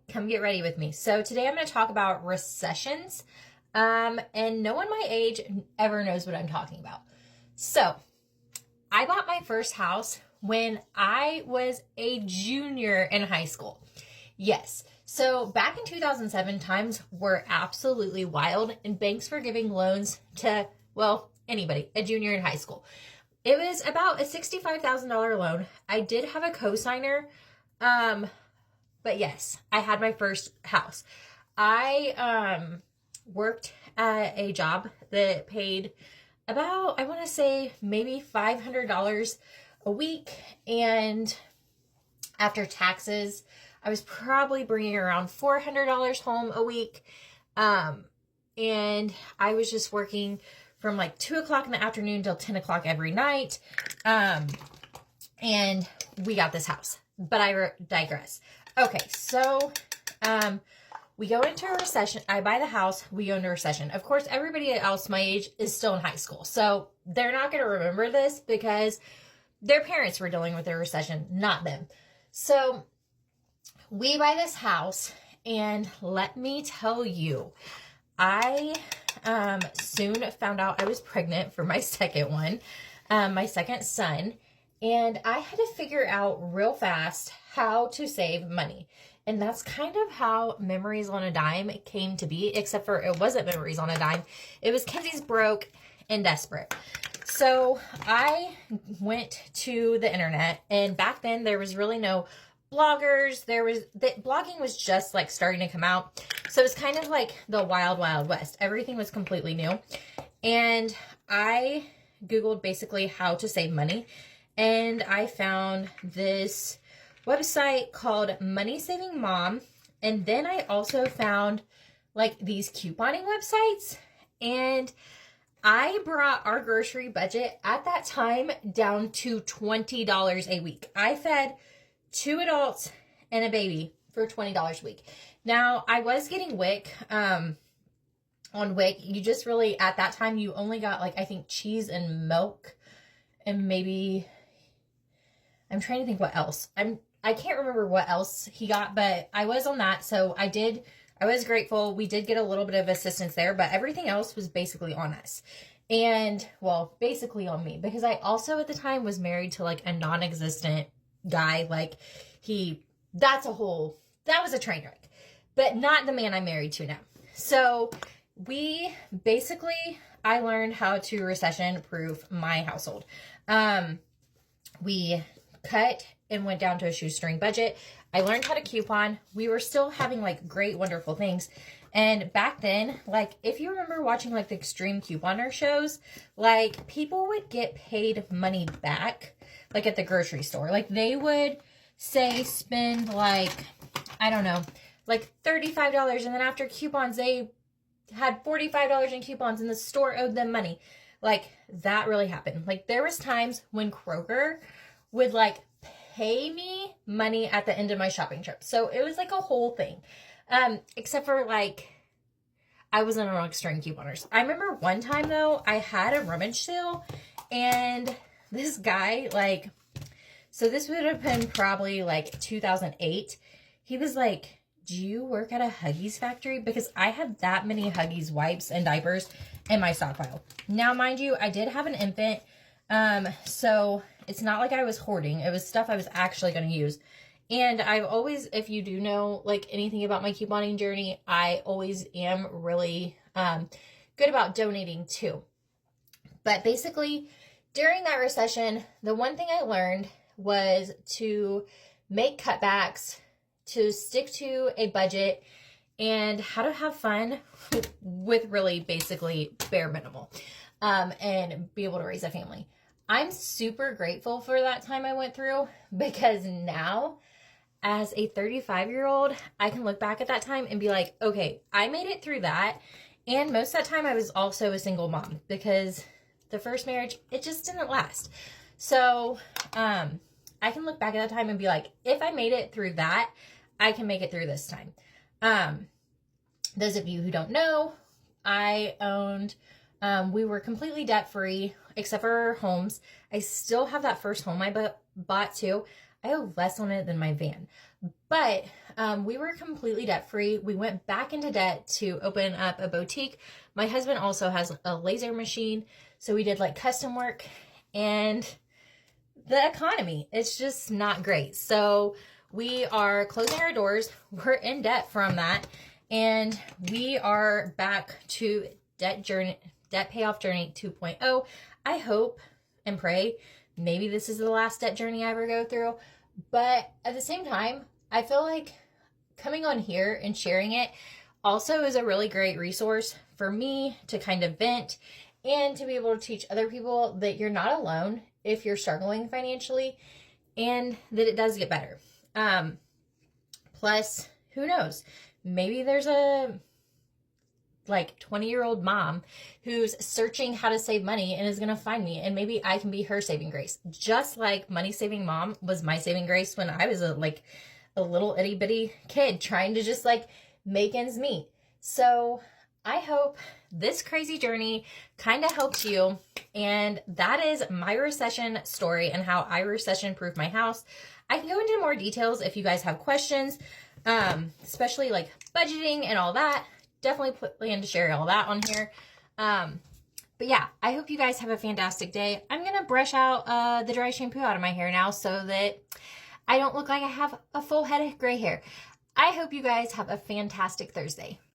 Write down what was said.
come get ready with me. So today I'm going to talk about recessions. And no one my age ever knows what I'm talking about. So I bought my first house when I was a junior in high school. Yes. So back in 2007, times were absolutely wild and banks were giving loans to, well, anybody, a junior in high school. It was about a $65,000 loan. I did have a cosigner. But yes, I had my first house. I worked at a job that paid about, I want to say maybe $500 a week. And after taxes, I was probably bringing around $400 home a week. And I was just working from like 2 o'clock in the afternoon till 10 o'clock every night. And we got this house, but I digress. Okay, so we go into a recession. I buy the house. We go into a recession. Of course, everybody else my age is still in high school. So they're not going to remember this because their parents were dealing with a recession, not them. So we buy this house, and let me tell you, I soon found out I was pregnant for my second one, my second son. And I had to figure out real fast how to save money. And that's kind of how Memories on a Dime came to be, except for it wasn't Memories on a Dime. It was Kenzie's Broke and Desperate. So I went to the internet, and back then there was really no bloggers. Blogging was just like starting to come out. So it was kind of like the wild, wild west. Everything was completely new. And I Googled basically how to save money. And I found this website called Money Saving Mom. And then I also found like these couponing websites. And I brought our grocery budget at that time down to $20 a week. I fed 2 adults and a baby for $20 a week. Now, I was getting WIC. On WIC, you just really, at that time, you only got like, I think cheese and milk and maybe, I'm trying to think what else. I can't remember what else he got, but I was on that. So I was grateful. We did get a little bit of assistance there, but everything else was basically on us. And well, basically on me, because I also at the time was married to like a non-existent guy. Like that was a train wreck, but not the man I'm married to now. So I learned how to recession proof my household. We cut and went down to a shoestring budget. I learned how to coupon. We were still having like great, wonderful things. And back then, like if you remember watching like the extreme couponer shows, like people would get paid money back, like at the grocery store. Like they would say spend like, I don't know, like $35. And then after coupons, they had $45 in coupons and the store owed them money. Like that really happened. Like there was times when Kroger would like pay me money at the end of my shopping trip. So it was like a whole thing. Except for like, I wasn't on extreme couponers. I remember one time though, I had a rummage sale and this guy like, so this would have been probably like 2008. He was like, do you work at a Huggies factory? Because I had that many Huggies wipes and diapers in my stockpile. Now, mind you, I did have an infant. So it's not like I was hoarding. It was stuff I was actually going to use. And I've always, if you do know like anything about my couponing journey, I always am really good about donating too. But basically, during that recession, the one thing I learned was to make cutbacks, to stick to a budget, and how to have fun with really basically bare minimal, and be able to raise a family. I'm super grateful for that time I went through, because now as a 35-year-old, I can look back at that time and be like, okay, I made it through that. And most of that time I was also a single mom, because the first marriage, it just didn't last. So, I can look back at that time and be like, if I made it through that, I can make it through this time. Those of you who don't know, I owned, we were completely debt-free, except for our homes. I still have that first home I bought too. I owe less on it than my van. But We were completely debt free. We went back into debt to open up a boutique. My husband also has a laser machine, so we did like custom work, and the economy, it's just not great. So we are closing our doors. We're in debt from that, and we are back to debt payoff journey 2.0. I hope and pray maybe this is the last debt journey I ever go through, but at the same time, I feel like coming on here and sharing it also is a really great resource for me to kind of vent and to be able to teach other people that you're not alone if you're struggling financially, and that it does get better. Plus, who knows? Maybe there's a 20-year-old mom who's searching how to save money and is going to find me, and maybe I can be her saving grace. Just like Money Saving Mom was my saving grace when I was a little itty bitty kid trying to just make ends meet. So I hope this crazy journey kind of helps you. And that is my recession story and how I recession proof my house. I can go into more details if you guys have questions, especially budgeting and all that. Definitely plan to share all that on here. But yeah, I hope you guys have a fantastic day. I'm going to brush out the dry shampoo out of my hair now so that I don't look like I have a full head of gray hair. I hope you guys have a fantastic Thursday.